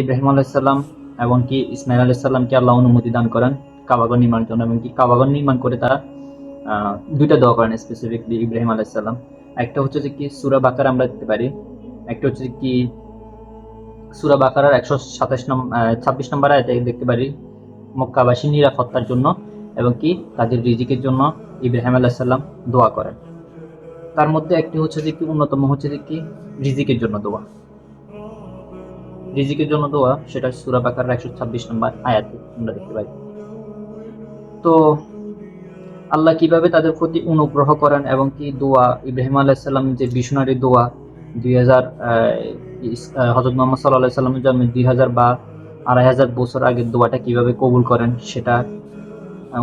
ইব্রাহিম আলাইসাল্লাম এবং কি ইসমাইল আলাইসাল্লামকে আল্লাহ অনুমতি দান করেন কাবাগর নির্মাণের জন্য, এবং কি কাবাগর নির্মাণ করে তারা দুইটা দোয়া করেন স্পেসিফিকলি ইব্রাহিম আলাইসাল্লাম। একটা হচ্ছে যে কি সূরা বাকারা আমরা দেখতে পারি, একটা হচ্ছে কি সূরা বাকারার 126 নম্বর আয়াতে দেখতে পারি মক্কাবাসীর নিরাপত্তার জন্য এবং কি তাদের রিজিকের জন্য ইব্রাহিম আলাইসাল্লাম দোয়া করেন। তার মধ্যে একটি হচ্ছে যে কি অন্যতম হচ্ছে যে কি রিজিকের জন্য দোয়া। রিজিকের জন্য দোয়া সেটা সূরা বাকারার 126 নম্বর আয়াতে আমরা দেখতে পাই। তো আল্লাহ কিভাবে তাদের প্রতি অনুগ্রহ করেন এবং কি দোয়া ইব্রাহিম আলাইসাল্লাম যে মিশনারি দোয়া 2000 হযরত মুহাম্মদ সাল্লাল্লাহু আলাইহি সাল্লামের জন্ম 2000 বা 2500 বছর আগের দোয়াটা কিভাবে কবুল করেন সেটা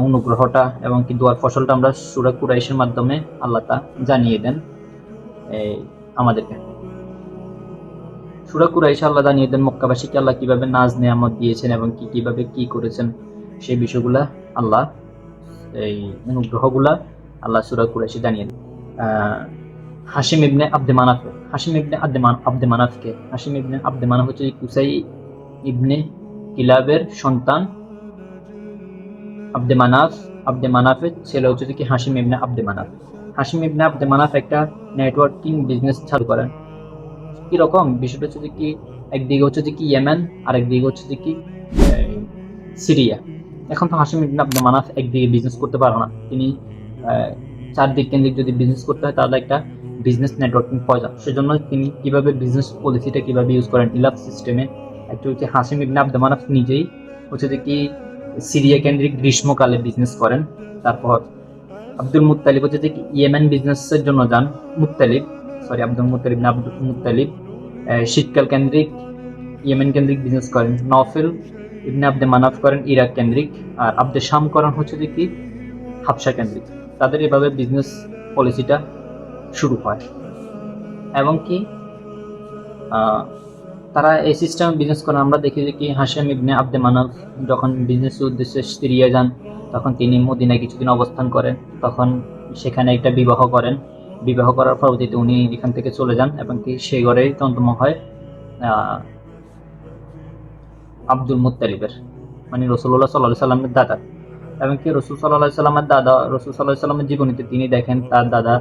অনুগ্রহটা এবং কি দোয়ার ফসলটা আমরা সূরা কুরাইশের মাধ্যমে আল্লাহ তা জানিয়ে দেন আমাদেরকে। সূরা কুরাইশে আল্লাহ জানিয়ে দেন মক্কাবাসীকে আল্লাহ কিভাবে নাজ নেয়ামত দিয়েছেন এবং কি কিভাবে কি করেছেন সেই বিষয়গুলা আল্লাহ, এই অনুগ্রহগুলা আল্লাহ সূরা কুরাইশে জানিয়ে দেন। হাশিম ইবনে আব্দে মানাফ হচ্ছে কুসাই ইবনে কিলাবের সন্তান। আব্দে মানাফের ছেলে হচ্ছে কি হাশিম ইবনে আব্দে মানাফ। হাশিম ইবনে আব্দে মানাফ একটা নেটওয়ার্কিং বিজনেস চালু করেন। কিরকম বিষয়টা হচ্ছে কি, একদিকে হচ্ছে যে কি ইয়েমেন আর একদিকে হচ্ছে যে কি সিরিয়া। এখন তো হাশিম ইবনে আব্দে মানাফ একদিকে বিজনেস করতে পারে না, তিনি চারদিক কেন্দ্রিক যদি বিজনেস করতে হয় তাহলে একটা বিজনেস নেটওয়ার্কিং প্রয়োজন। সেজন্য তিনি কিভাবে বিজনেস পলিসিটা কিভাবে ইউজ করেন ইলাফ সিস্টেমে। অ্যাকচুয়ালি হাশিম ইবনে আব্দে মানাফ নিজেই হচ্ছে যে কি সিরিয়া কেন্দ্রিক গ্রীষ্মকালে বিজনেস করেন। তারপর আব্দুল মুত্তালিব হচ্ছে যে কি ইয়েমেন বিজনেসের জন্য যান। আব্দুল মুত্তালিব শীতকাল কেন্দ্রিক ইয়েমেন কেন্দ্রিক বিজনেস করেন। নওফেল ইবনে আব্দে মানাফ করেন ইরাক কেন্দ্রিক, আর আব্দে শাম করেন হচ্ছে যে কি হাবশা কেন্দ্রিক। তাদের এভাবে বিজনেস পলিসিটা শুরু হয় এবং কি তারা এই সিস্টেমে বিজনেস করেন। আমরা দেখি যে কি হাশিম ইবনে আব্দে মানাফ যখন বিজনেসের উদ্দেশ্যে সিরিয়া যান তখন তিনি মদিনায় কিছুদিন অবস্থান করেন, তখন সেখানে একটা বিবাহ করেন। বিবাহ করার পরবর্তীতে উনি এখান থেকে চলে যান এবং কি সেই ঘরেই জন্ম হয় আব্দুল মুত্তালিবের, মানে রাসূলুল্লাহ সাল্লাল্লাহু আলাইহি সাল্লামের দাদা। এবং কি রাসূল সাল্লাল্লাহু আলাইহি সাল্লামের দাদা, রাসূল সাল্লাল্লাহু আলাইহি সাল্লামের জীবনীতে তিনি দেখেন তার দাদা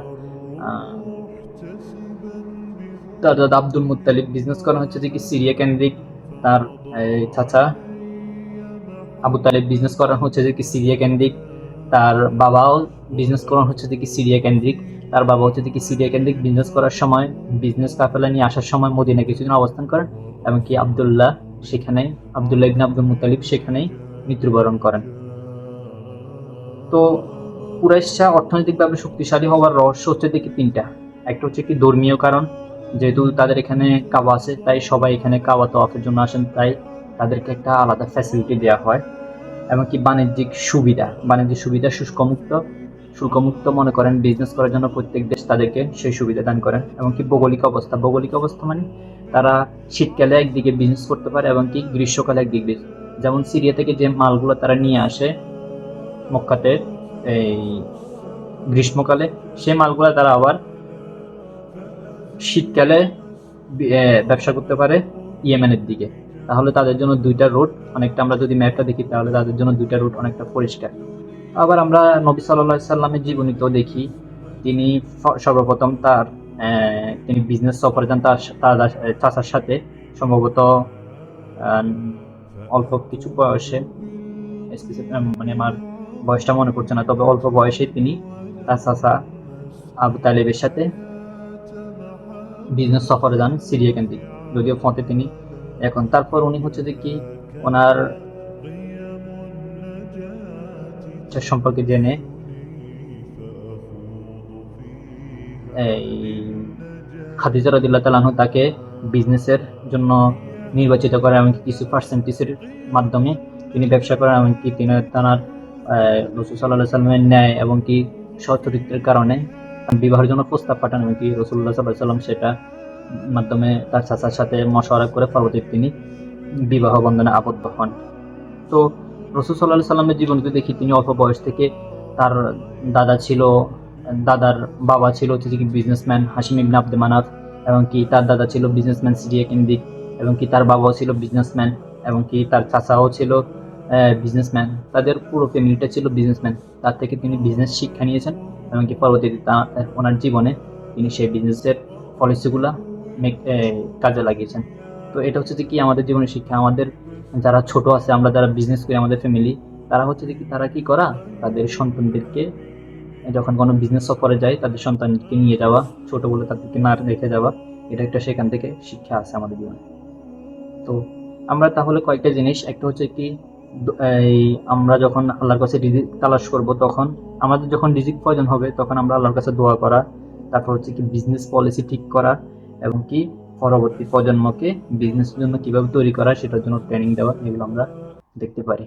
আব্দুল মুত্তালিব বিজনেস করেন হচ্ছে যে কি সিরিয়া কেন্দ্রিক। তার চাচা আবু তালেব বিজনেস করেন হচ্ছে যে কি সিরিয়া কেন্দ্রিক। তার বাবাও বিজনেস করেন হচ্ছে যে কি সিরিয়া কেন্দ্রিক। তার বাবা হচ্ছে যে কি সিরিয়া কেন্দ্রিক বিজনেস করার সময় বিজনেস কাফেলা নিয়ে আসার সময় মদিনায় কিছুদিন অবস্থান করেন এবং কি আব্দুল্লাহ ইবনে আব্দুল মুত্তালিব সেখানেই মৃত্যুবরণ করেন। তো কুরাইশরা অর্থনৈতিকভাবে শক্তিশালী হওয়ার রহস্য হচ্ছে দেখি তিনটা। একটা হচ্ছে কি ধর্মীয় কারণ, যেহেতু তাদের এখানে কাবা আছে তাই সবাই এখানে কাবা তওয়াফের জন্য আসেন, তাই তাদেরকে একটা আলাদা ফ্যাসিলিটি দেওয়া হয়। এবং কি বাণিজ্যিক সুবিধা শুল্কমুক্ত মনে করেন বিজনেস করার জন্য প্রত্যেক দেশ তাদেরকে সেই সুবিধা দান করেন। এবং কি ভৌগোলিক অবস্থা মানে তারা শীতকালে একদিকে বিজনেস করতে পারে এবং কি গ্রীষ্মকালে একদিকে, যেমন সিরিয়া থেকে যে মালগুলো তারা নিয়ে আসে মক্কাতে এই গ্রীষ্মকালে, সেই মালগুলো তারা আবার শীতকালে ব্যবসা করতে পারে ইয়েমেনের দিকে। তাহলে তাদের জন্য দুইটা রুট, অনেকটা আমরা যদি ম্যাপটা দেখি তাহলে তাদের জন্য দুইটা রুট অনেকটা পরিষ্কার। আবার আমরা নবী সাল্লাল্লাহু আলাইহি সাল্লামের জীবনীতেও দেখি তিনি সর্বপ্রথম তিনি বিজনেস সফরে যান তার চাচার সাথে, সম্ভবত অল্প কিছু বয়সে, মানে আমার বয়সটা মনে পড়ছে না, তবে অল্প বয়সে তিনি তার চাচা আবু তালেবের সাথে বিজনেস সফরে যান সিরিয়া কেন্দ্রিক, যদিও ফতে তিনি এখন। তারপর উনি হচ্ছে যে কি ওনার সম্পর্কে জেনে এই খাদিজা রাদিয়াল্লাহু তাআলা আনহা তাকে বিজনেসের জন্য নির্বাচিত করেন, এমনকি কিছু পার্সেন্টেজের মাধ্যমে তিনি ব্যবসা করেন। এমনকি তিনি তার রাসূল সাল্লাল্লাহু আলাইহি সাল্লামের ন্যায় এবং কি সচ্চরিত্রের কারণে বিবাহের জন্য প্রস্তাব পাঠান, এমনকি রাসূলুল্লাহ সাল্লাল্লাহু আলাইহি সাল্লাম সেটা মাধ্যমে তার চাচার সাথে মশওয়ারা করে পরবর্তীতে তিনি বিবাহ বন্ধনে আবদ্ধ হন। তো রাসূল সাল্লাল্লাহু আলাইহি সাল্লামের জীবনীতে দেখি তিনি অল্প বয়স থেকে তার দাদার বাবা ছিল হচ্ছে কি বিজনেসম্যান হাশিম ইবনে আব্দে মানাফ, এবং কি তার দাদা ছিল বিজনেসম্যান সিরিয়া কেন্দ্রিক, এবং কি তার বাবাও ছিল বিজনেসম্যান, এবং কি তার চাচাও ছিল বিজনেসম্যান। তাদের পুরো ফ্যামিলিটা ছিল বিজনেসম্যান। তার থেকে তিনি বিজনেস শিক্ষা নিয়েছেন, এবং কি পরবর্তীতে ওনার জীবনে তিনি সেই বিজনেসের পলিসিগুলা কাজে লাগিয়েছেন। তো এটা হচ্ছে যে কি আমাদের জীবনের শিক্ষা। আমাদের যারা ছোট আছে, আমরা যারা বিজনেস করি, আমাদের ফ্যামিলি, তারা হচ্ছে যে কি তারা কি করা, তাদের সন্তানদেরকে যখন কোনো বিজনেস সফরে যায় তাদের সন্তানকে নিয়ে যাওয়া, ছোট বলে তাদেরকে না রেখে যাওয়া, এটা একটা সেখান থেকে শিক্ষা আছে আমাদের জীবনে। তো আমরা তাহলে কয়েকটা জিনিস, একটা হচ্ছে কি এই আমরা যখন আল্লাহর কাছে রিজিক তালাশ করব, তখন আমাদের যখন রিজিক প্রয়োজন হবে তখন আমরা আল্লাহর কাছে দোয়া করা, তারপর হচ্ছে কি বিজনেস পলিসি ঠিক করা, এবং কি পরবর্তী প্রজন্মকে বিজনেসের জন্য কিভাবে তৈরি করা সেটার জন্য ট্রেনিং দেওয়া, এগুলো আমরা দেখতে পারি।